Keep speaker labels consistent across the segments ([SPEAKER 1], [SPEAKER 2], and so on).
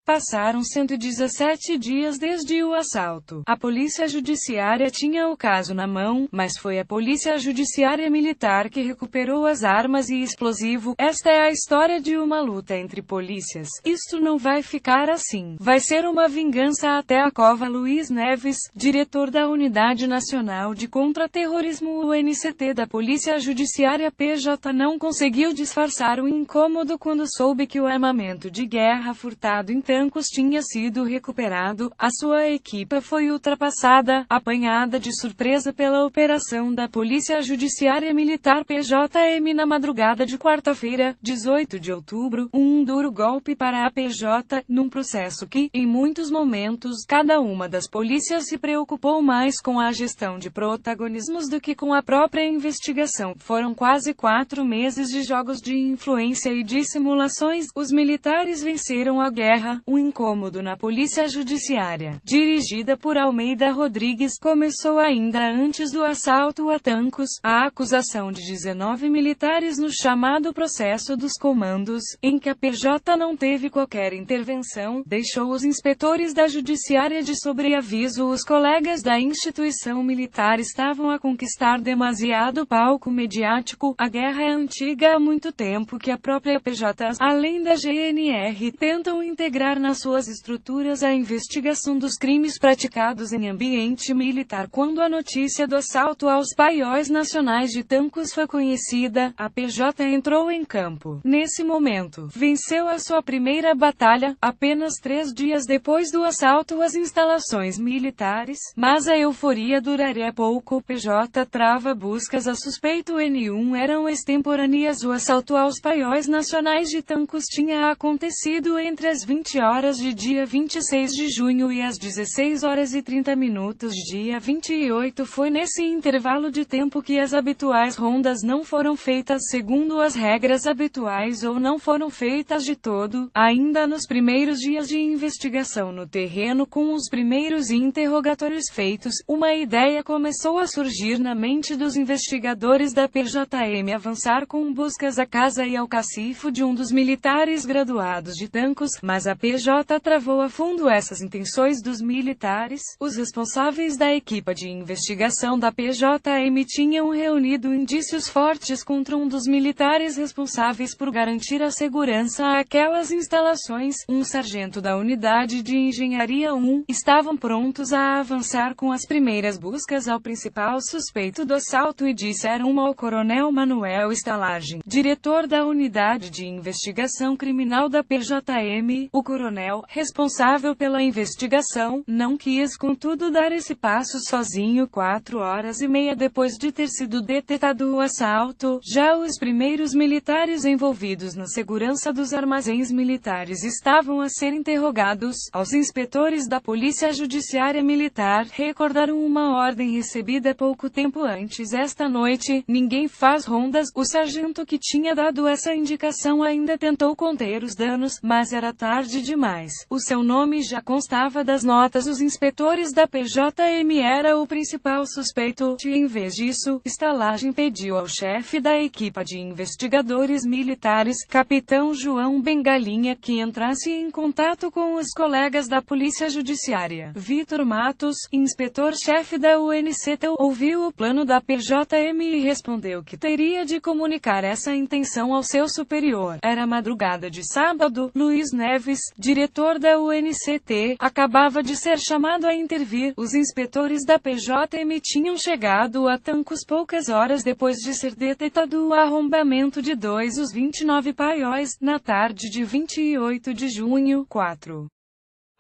[SPEAKER 1] Passaram 117 dias desde o assalto. A polícia judiciária tinha o caso na mão, mas foi a polícia judiciária militar que recuperou as armas e explosivo. Esta é a história de uma luta entre polícias. Isto não vai ficar assim. Vai ser uma vingança até a cova. Luiz Neves, diretor da Unidade Nacional de Contra-Terrorismo UNCT da Polícia Judiciária PJ, não conseguiu disfarçar o incômodo quando soube que o armamento de guerra furtado em Tancos tinha sido recuperado. A sua equipe foi ultrapassada, apanhada de surpresa pela operação da Polícia Judiciária Militar PJM na madrugada de quarta-feira, 18 de outubro, um duro golpe para a PJ, num processo que, em muitos momentos, cada uma das polícias se preocupou mais com a gestão de protagonismos do que com a própria investigação. Foram quase 4 meses de jogos de influência e de simulações. Os militares venceram a guerra. O incômodo na Polícia Judiciária, dirigida por Almeida Rodrigues, começou ainda antes do assalto a Tancos. A acusação de 19 militares no chamado processo dos comandos, em que a PJ não teve qualquer intervenção, deixou os inspetores da Judiciária de sobreaviso. Os colegas da instituição militar estavam a conquistar demasiado palco mediático. A guerra é antiga há muito tempo que a própria PJ, além da GNR, tentam integrar nas suas estruturas a investigação dos crimes praticados em ambiente militar. Quando a notícia do assalto aos paióis nacionais de Tancos foi conhecida, a PJ entrou em campo. Nesse momento, venceu a sua primeira batalha, apenas 3 dias depois do assalto às instalações militares, mas a euforia duraria pouco. PJ trava buscas a suspeito N1 eram extemporâneas. O assalto aos paióis nacionais de Tancos tinha acontecido entre as 20 horas de dia 26 de junho e as 16 horas e 30 minutos de dia 28. Foi nesse intervalo de tempo que as habituais rondas não foram feitas segundo as regras habituais ou não foram feitas de todo. Ainda nos primeiros dias de investigação no terreno, com os primeiros interrogatórios feitos, uma ideia começou a surgir na mente dos investigadores da PJM: avançar com buscas à casa e ao cacifo de um dos militares graduados de Tancos, mas a PJ travou a fundo essas intenções dos militares. Os responsáveis da equipe de investigação da PJM tinham reunido indícios fortes contra um dos militares responsáveis por garantir a segurança àquelas instalações, um sargento da Unidade de Engenharia 1. Estavam prontos a avançar com as primeiras buscas ao principal suspeito do assalto e disseram ao Coronel Manuel Stalagem, diretor da Unidade de Investigação Criminal da PJM. O coronel, responsável pela investigação, não quis contudo dar esse passo sozinho. 4 horas e meia depois de ter sido detectado o assalto, já os primeiros militares envolvidos na segurança dos armazéns militares estavam a ser interrogados. Aos inspetores da Polícia Judiciária Militar recordaram uma ordem recebida pouco tempo antes. Esta noite, ninguém faz rondas. O sargento que tinha dado essa indicação ainda tentou conter os danos, mas era tarde demais. O seu nome já constava das notas. Os inspetores da PJM era o principal suspeito. Em vez disso, Stalagem pediu ao chefe da equipe de investigadores militares, capitão João Bengalinha, que entrasse em contato com os colegas da Polícia Judiciária. Vitor Matos, inspetor-chefe da UNCT, ouviu o plano da PJM e respondeu que teria de comunicar essa intenção ao seu superior. Era madrugada de sábado. Luiz Neves, diretor da UNCT, acabava de ser chamado a intervir. Os inspetores da PJM tinham chegado a Tancos poucas horas depois de ser detectado o arrombamento de 2 dos 29 paióis, na tarde de 28 de junho. 4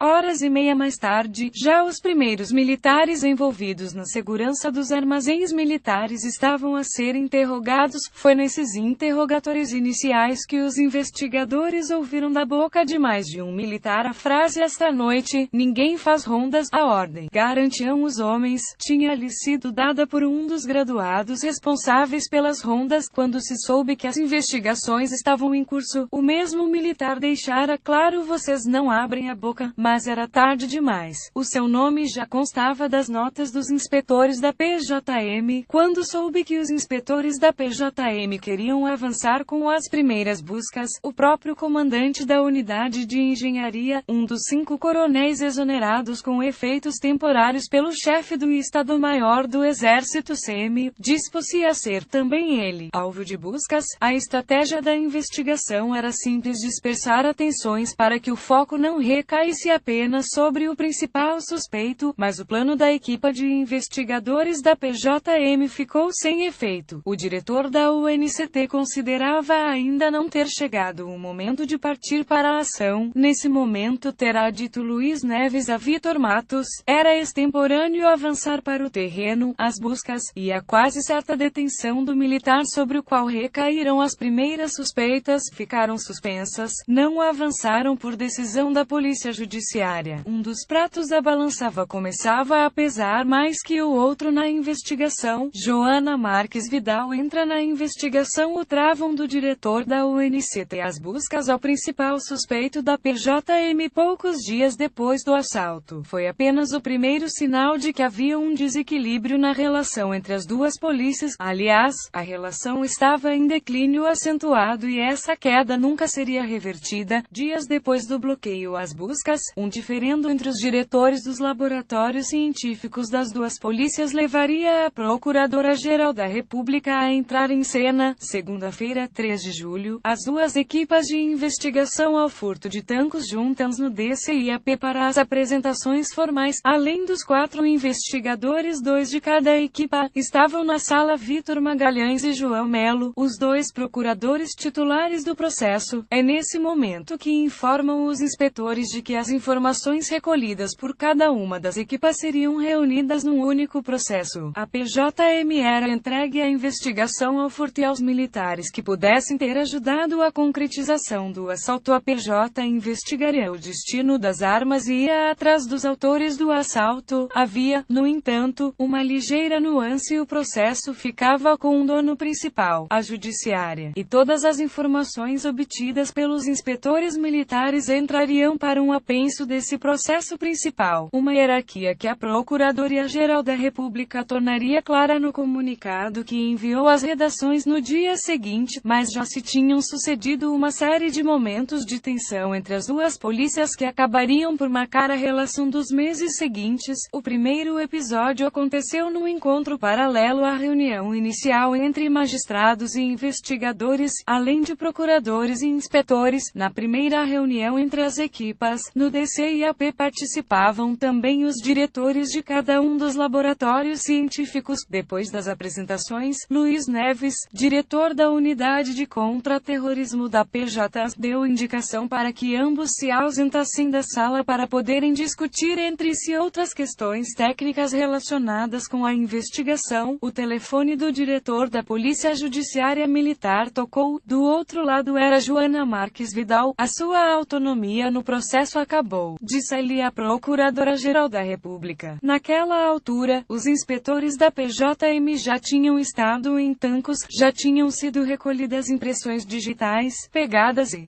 [SPEAKER 1] horas e meia mais tarde, já os primeiros militares envolvidos na segurança dos armazéns militares estavam a ser interrogados. Foi nesses interrogatórios iniciais que os investigadores ouviram da boca de mais de um militar a frase: esta noite, ninguém faz rondas. A ordem, garantiam os homens, tinha lhe sido dada por um dos graduados responsáveis pelas rondas. Quando se soube que as investigações estavam em curso, o mesmo militar deixara claro: vocês não abrem a boca, mas era tarde demais. O seu nome já constava das notas dos inspetores da PJM. Quando soube que os inspetores da PJM queriam avançar com as primeiras buscas, o próprio comandante da unidade de engenharia, um dos 5 coronéis exonerados com efeitos temporários pelo chefe do Estado-Maior do Exército CM, dispôs-se a ser também ele alvo de buscas. A estratégia da investigação era simples: dispersar atenções para que o foco não recaísse apenas sobre o principal suspeito, mas o plano da equipa de investigadores da PJM ficou sem efeito. O diretor da UNCT considerava ainda não ter chegado o momento de partir para a ação. Nesse momento, terá dito Luiz Neves a Vitor Matos, era extemporâneo avançar para o terreno. As buscas, e a quase certa detenção do militar sobre o qual recaíram as primeiras suspeitas, ficaram suspensas, não avançaram por decisão da Polícia Judiciária. Um dos pratos da balança começava a pesar mais que o outro na investigação. Joana Marques Vidal entra na investigação. O travão do diretor da UNCT. As buscas ao principal suspeito da PJM poucos dias depois do assalto. Foi apenas o primeiro sinal de que havia um desequilíbrio na relação entre as duas polícias. Aliás, a relação estava em declínio acentuado e essa queda nunca seria revertida. Dias depois do bloqueio às buscas, um diferendo entre os diretores dos laboratórios científicos das duas polícias levaria a Procuradora-Geral da República a entrar em cena. Segunda-feira, 3 de julho, as duas equipas de investigação ao furto de tanques juntam-se no DCIAP para as apresentações formais. Além dos 4 investigadores, 2 de cada equipa estavam na sala: Vitor Magalhães e João Melo, os 2 procuradores titulares do processo. É nesse momento que informam os inspetores de que as informações recolhidas por cada uma das equipas seriam reunidas num único processo. A PJM era entregue à investigação ao furto e aos militares que pudessem ter ajudado a concretização do assalto. A PJ investigaria o destino das armas e ia atrás dos autores do assalto. Havia, no entanto, uma ligeira nuance: o processo ficava com um dono principal, a Judiciária, e todas as informações obtidas pelos inspetores militares entrariam para um apenso desse processo principal, uma hierarquia que a Procuradoria-Geral da República tornaria clara no comunicado que enviou às redações no dia seguinte. Mas já se tinham sucedido uma série de momentos de tensão entre as duas polícias que acabariam por marcar a relação dos meses seguintes. O primeiro episódio aconteceu no encontro paralelo à reunião inicial entre magistrados e investigadores, além de procuradores e inspetores. Na primeira reunião entre as equipas, no DCIAP participavam também os diretores de cada um dos laboratórios científicos. Depois das apresentações, Luiz Neves, diretor da Unidade de Contra-Terrorismo da PJ, deu indicação para que ambos se ausentassem da sala para poderem discutir entre si outras questões técnicas relacionadas com a investigação. O telefone do diretor da Polícia Judiciária Militar tocou. Do outro lado era Joana Marques Vidal. A sua autonomia no processo acabou, disse-lhe a Procuradora-Geral da República. Naquela altura, os inspetores da PJM já tinham estado em Tancos, já tinham sido recolhidas impressões digitais, pegadas e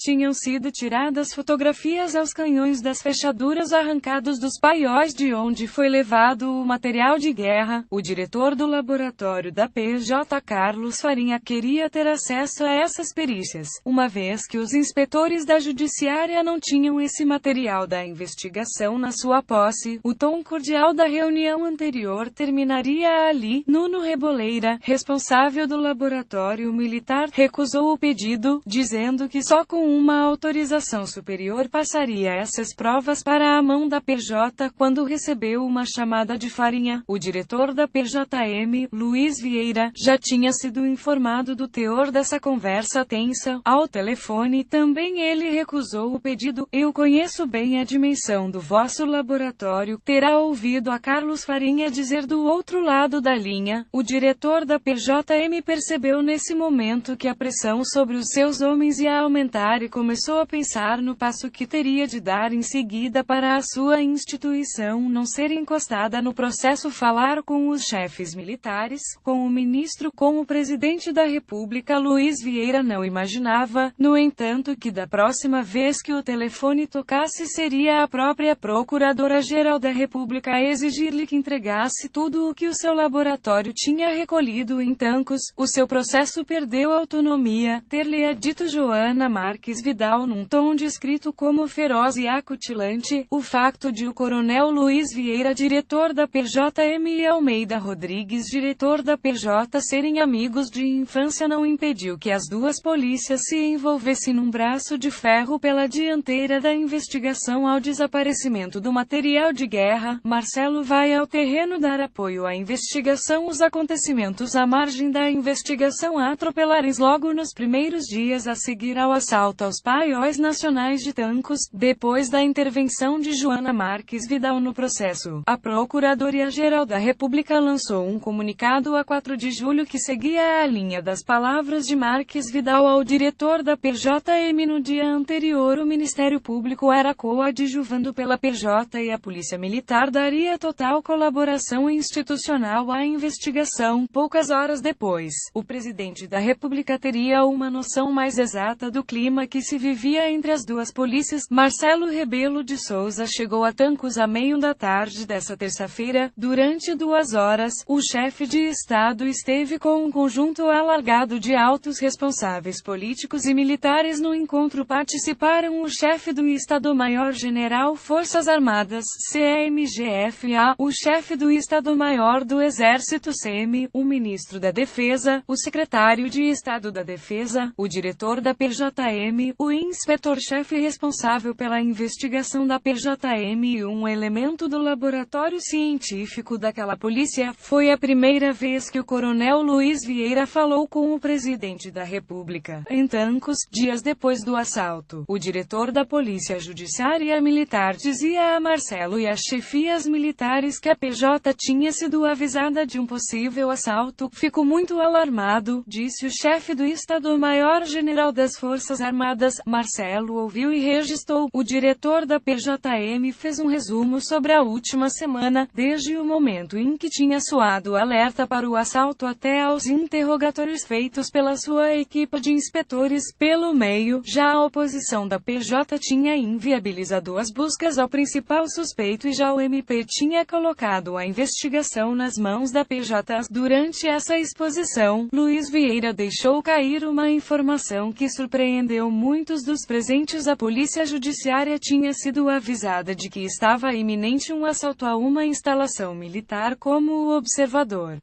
[SPEAKER 1] tinham sido tiradas fotografias aos canhões das fechaduras arrancados dos paióis de onde foi levado o material de guerra. O diretor do laboratório da PJ, Carlos Farinha, queria ter acesso a essas perícias, uma vez que os inspetores da Judiciária não tinham esse material da investigação na sua posse. O tom cordial da reunião anterior terminaria ali. Nuno Reboleira, responsável do laboratório militar, recusou o pedido, dizendo que só com uma autorização superior passaria essas provas para a mão da PJ. Quando recebeu uma chamada de Farinha, o diretor da PJM, Luiz Vieira, já tinha sido informado do teor dessa conversa tensa. Ao telefone também ele recusou o pedido. Eu conheço bem a dimensão do vosso laboratório, terá ouvido a Carlos Farinha dizer do outro lado da linha. O diretor da PJM percebeu nesse momento que a pressão sobre os seus homens ia aumentar e começou a pensar no passo que teria de dar em seguida para a sua instituição não ser encostada no processo, falar com os chefes militares, com o ministro, com o presidente da República. Luiz Vieira não imaginava, no entanto, que da próxima vez que o telefone tocasse seria a própria Procuradora-Geral da República a exigir-lhe que entregasse tudo o que o seu laboratório tinha recolhido em Tancos. O seu processo perdeu autonomia, ter-lhe-a dito Joana Marques Vidal num tom descrito como feroz e acutilante. O facto de o coronel Luiz Vieira, diretor da PJM, e Almeida Rodrigues, diretor da PJ, serem amigos de infância não impediu que as duas polícias se envolvessem num braço de ferro pela dianteira da investigação ao desaparecimento do material de guerra. Marcelo vai ao terreno dar apoio à investigação. Os acontecimentos à margem da investigação atropelares logo nos primeiros dias a seguir ao assalto aos paióis nacionais de Tancos, depois da intervenção de Joana Marques Vidal no processo. A Procuradoria-Geral da República lançou um comunicado a 4 de julho que seguia a linha das palavras de Marques Vidal ao diretor da PJM. No dia anterior, o Ministério Público era coadjuvando pela PJ e a Polícia Militar daria total colaboração institucional à investigação. Poucas horas depois, o presidente da República teria uma noção mais exata do clima que se vivia entre as duas polícias. Marcelo Rebelo de Souza chegou a Tancos à meio da tarde dessa terça-feira. Durante 2 horas, o chefe de Estado esteve com um conjunto alargado de altos responsáveis políticos e militares. No encontro participaram o chefe do Estado-Maior-General Forças Armadas, CEMGFA, o chefe do Estado-Maior do Exército, CM, o ministro da Defesa, o secretário de Estado da Defesa, o diretor da PJM, o inspetor-chefe responsável pela investigação da PJM e um elemento do laboratório científico daquela polícia. Foi a primeira vez que o coronel Luiz Vieira falou com o presidente da República em Tancos, dias depois do assalto. O diretor da Polícia Judiciária Militar dizia a Marcelo e às chefias militares que a PJ tinha sido avisada de um possível assalto. Fico muito alarmado, disse o chefe do Estado-Maior-General das Forças Armadas. Marcelo ouviu e registrou. O diretor da PJM fez um resumo sobre a última semana, desde o momento em que tinha soado o alerta para o assalto até aos interrogatórios feitos pela sua equipe de inspetores. Pelo meio, já a oposição da PJ tinha inviabilizado as buscas ao principal suspeito e já o MP tinha colocado a investigação nas mãos da PJ. Durante essa exposição, Luiz Vieira deixou cair uma informação que surpreendeu muitos dos presentes. A Polícia Judiciária tinha sido avisada de que estava iminente um assalto a uma instalação militar, como o Observador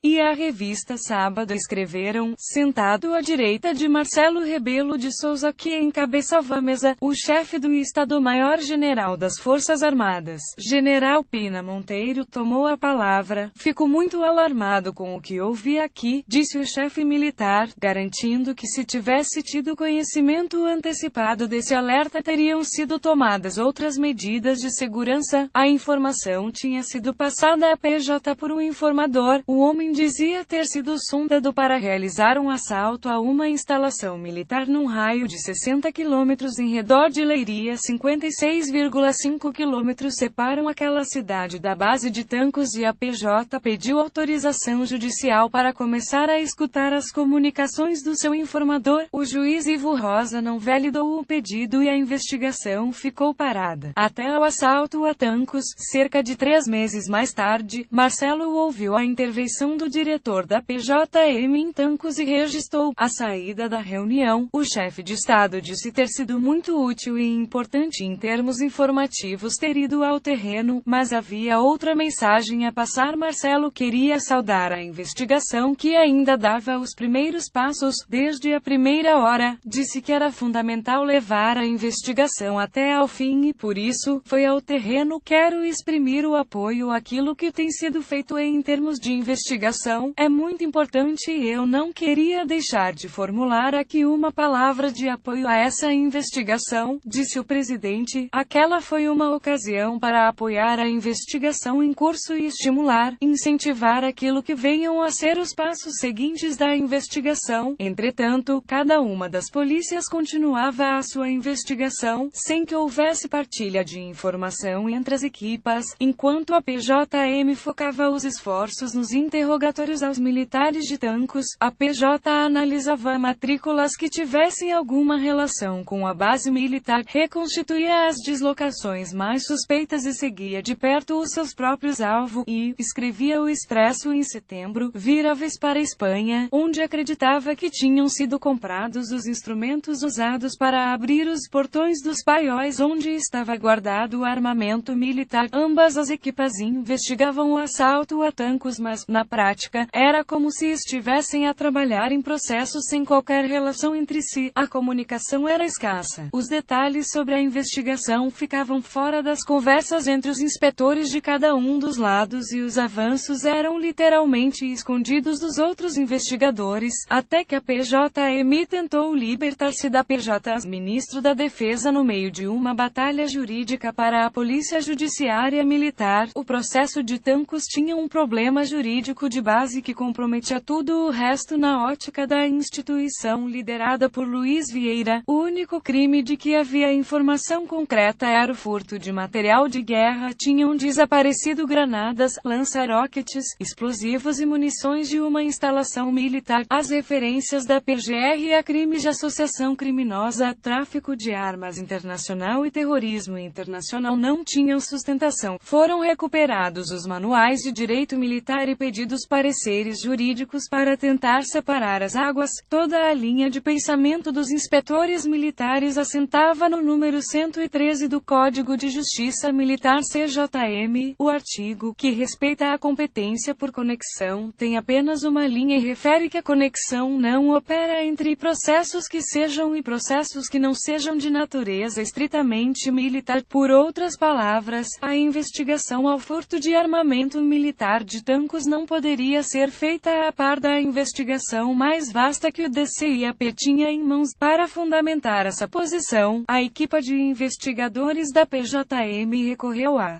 [SPEAKER 1] e a revista Sábado escreveram. Sentado à direita de Marcelo Rebelo de Souza, que encabeçava a mesa, o chefe do Estado-Maior-General das Forças Armadas, General Pina Monteiro, tomou a palavra. Fico muito alarmado com o que ouvi aqui, disse o chefe militar, garantindo que se tivesse tido conhecimento antecipado desse alerta teriam sido tomadas outras medidas de segurança. A informação tinha sido passada à PJ por um informador. O homem dizia ter sido sondado para realizar um assalto a uma instalação militar num raio de 60 quilômetros em redor de Leiria. 56,5 quilômetros separam aquela cidade da base de Tancos e a PJ pediu autorização judicial para começar a escutar as comunicações do seu informador. O juiz Ivo Rosa não validou o pedido e a investigação ficou parada. Até o assalto a Tancos, cerca de 3 meses mais tarde, Marcelo ouviu a intervenção do diretor da PJM em Tancos e registrou a saída da reunião. O chefe de Estado disse ter sido muito útil e importante em termos informativos ter ido ao terreno, mas havia outra mensagem a passar. Marcelo queria saudar a investigação que ainda dava os primeiros passos. Desde a primeira hora, disse que era fundamental levar a investigação até ao fim e por isso, foi ao terreno. Quero exprimir o apoio àquilo que tem sido feito em termos de investigação investigação. É muito importante e eu não queria deixar de formular aqui uma palavra de apoio a essa investigação, disse o presidente. Aquela foi uma ocasião para apoiar a investigação em curso e estimular, incentivar aquilo que venham a ser os passos seguintes da investigação. Entretanto, cada uma das polícias continuava a sua investigação, sem que houvesse partilha de informação entre as equipas, enquanto a PJM focava os esforços nos interrogatórios aos militares de Tancos. A PJ analisava matrículas que tivessem alguma relação com a base militar, reconstituía as deslocações mais suspeitas e seguia de perto os seus próprios alvos, e, escrevia o Expresso em setembro, vira-vez para a Espanha, onde acreditava que tinham sido comprados os instrumentos usados para abrir os portões dos paióis onde estava guardado o armamento militar. Ambas as equipas investigavam o assalto a Tancos, mas, na prática, era como se estivessem a trabalhar em processos sem qualquer relação entre si. A comunicação era escassa. Os detalhes sobre a investigação ficavam fora das conversas entre os inspetores de cada um dos lados e os avanços eram literalmente escondidos dos outros investigadores, até que a PJM tentou libertar-se da PJ. Ministro da Defesa no meio de uma batalha jurídica para a Polícia Judiciária Militar. O processo de Tancos tinha um problema jurídico de base que comprometia tudo o resto na ótica da instituição liderada por Luiz Vieira. O único crime de que havia informação concreta era o furto de material de guerra. Tinham desaparecido granadas, lança-rockets, explosivos e munições de uma instalação militar. As referências da PGR a crimes de associação criminosa, tráfico de armas internacional e terrorismo internacional não tinham sustentação. Foram recuperados os manuais de direito militar e pedidos pareceres jurídicos para tentar separar as águas. Toda a linha de pensamento dos inspetores militares assentava no número 113 do Código de Justiça Militar CJM. O artigo, que respeita a competência por conexão, tem apenas uma linha e refere que a conexão não opera entre processos que sejam e processos que não sejam de natureza estritamente militar. Por outras palavras, a investigação ao furto de armamento militar de Tancos não poderia ser feita a par da investigação mais vasta que o DCIAP tinha em mãos. Para fundamentar essa posição, a equipa de investigadores da PJM recorreu a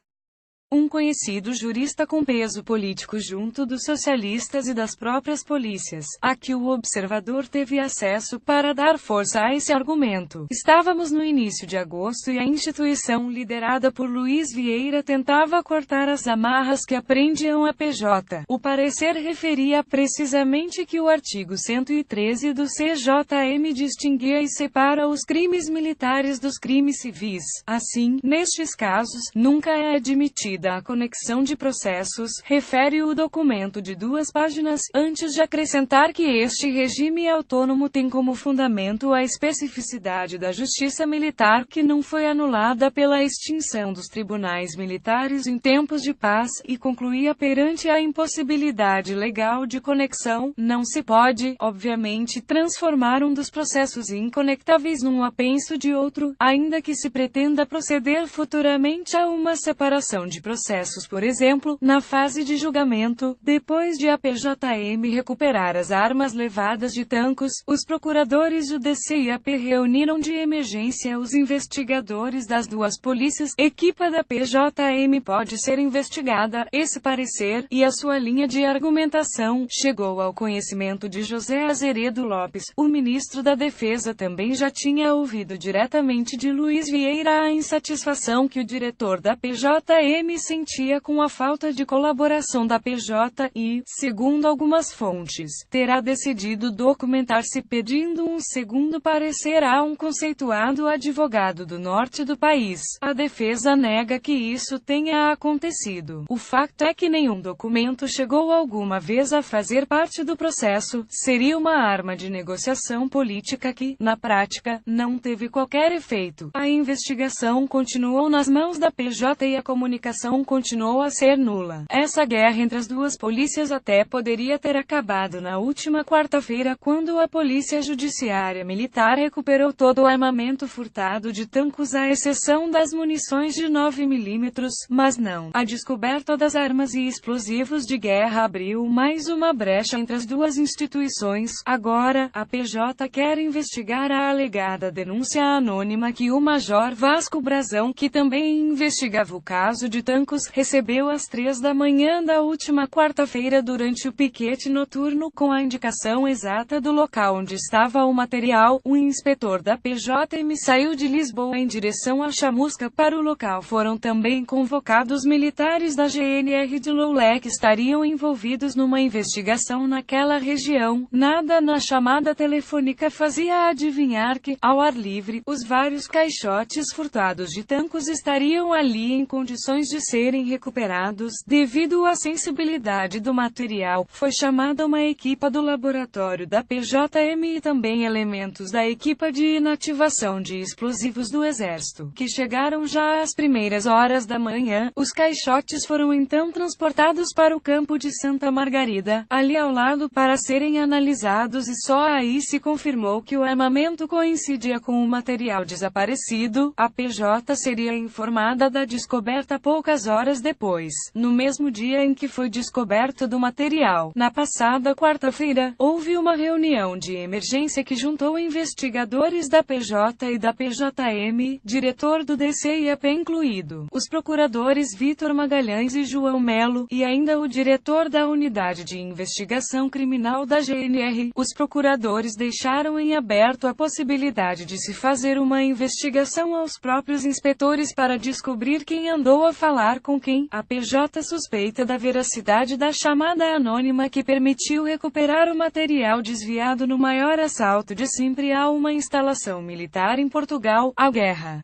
[SPEAKER 1] um conhecido jurista com peso político junto dos socialistas e das próprias polícias, a que o observador teve acesso para dar força a esse argumento. Estávamos no início de agosto e a instituição liderada por Luiz Vieira tentava cortar as amarras que prendiam a PJ. O parecer referia precisamente que o artigo 113 do CJM distinguia e separa os crimes militares dos crimes civis. Assim, nestes casos, nunca é admitida a conexão de processos, refere o documento de 2 páginas, antes de acrescentar que este regime autônomo tem como fundamento a especificidade da justiça militar que não foi anulada pela extinção dos tribunais militares em tempos de paz, e concluía perante a impossibilidade legal de conexão, não se pode, obviamente, transformar um dos processos inconectáveis num apenso de outro, ainda que se pretenda proceder futuramente a uma separação de processos, por exemplo, na fase de julgamento. Depois de a PJM recuperar as armas levadas de Tancos, os procuradores do DCIAP reuniram de emergência os investigadores das 2 polícias. Equipa da PJM pode ser investigada. Esse parecer, e a sua linha de argumentação, chegou ao conhecimento de José Azeredo Lopes. O ministro da Defesa também já tinha ouvido diretamente de Luiz Vieira a insatisfação que o diretor da PJM sentia com a falta de colaboração da PJ e, segundo algumas fontes, terá decidido documentar-se pedindo um segundo parecer a um conceituado advogado do norte do país. A defesa nega que isso tenha acontecido. O facto é que nenhum documento chegou alguma vez a fazer parte do processo. Seria uma arma de negociação política que, na prática, não teve qualquer efeito. A investigação continuou nas mãos da PJ e a comunicação investigação continuou a ser nula. Essa guerra entre as duas polícias até poderia ter acabado na última quarta-feira, quando a Polícia Judiciária Militar recuperou todo o armamento furtado de Tancos, à exceção das munições de 9 mm, mas não. A descoberta das armas e explosivos de guerra abriu mais uma brecha entre as duas instituições. Agora, a PJ quer investigar a alegada denúncia anônima que o Major Vasco Brazão, que também investigava o caso de Tancos, recebeu às 3 da manhã da última quarta-feira durante o piquete noturno. Com a indicação exata do local onde estava o material, o inspetor da PJM saiu de Lisboa em direção a Chamusca. Para o local foram também convocados militares da GNR de Loulé que estariam envolvidos numa investigação naquela região. Nada na chamada telefônica fazia adivinhar que, ao ar livre, os vários caixotes furtados de Tancos estariam ali em condições de serem recuperados. Devido à sensibilidade do material, foi chamada uma equipa do laboratório da PJM e também elementos da equipa de inativação de explosivos do Exército, que chegaram já às primeiras horas da manhã. Os caixotes foram então transportados para o campo de Santa Margarida, ali ao lado, para serem analisados, e só aí se confirmou que o armamento coincidia com o material desaparecido. A PJ seria informada da descoberta poucas horas depois, no mesmo dia em que foi descoberto do material. Na passada quarta-feira, houve uma reunião de emergência que juntou investigadores da PJ e da PJM, diretor do DCIAP incluído, os procuradores Vitor Magalhães e João Melo, e ainda o diretor da Unidade de Investigação Criminal da GNR. Os procuradores deixaram em aberto a possibilidade de se fazer uma investigação aos próprios inspetores para descobrir quem andou a falar com quem. A PJ suspeita da veracidade da chamada anônima que permitiu recuperar o material desviado no maior assalto de sempre a uma instalação militar em Portugal. A guerra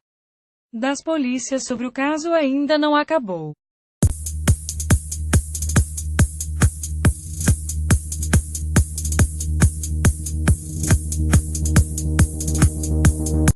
[SPEAKER 1] das polícias sobre o caso ainda não acabou.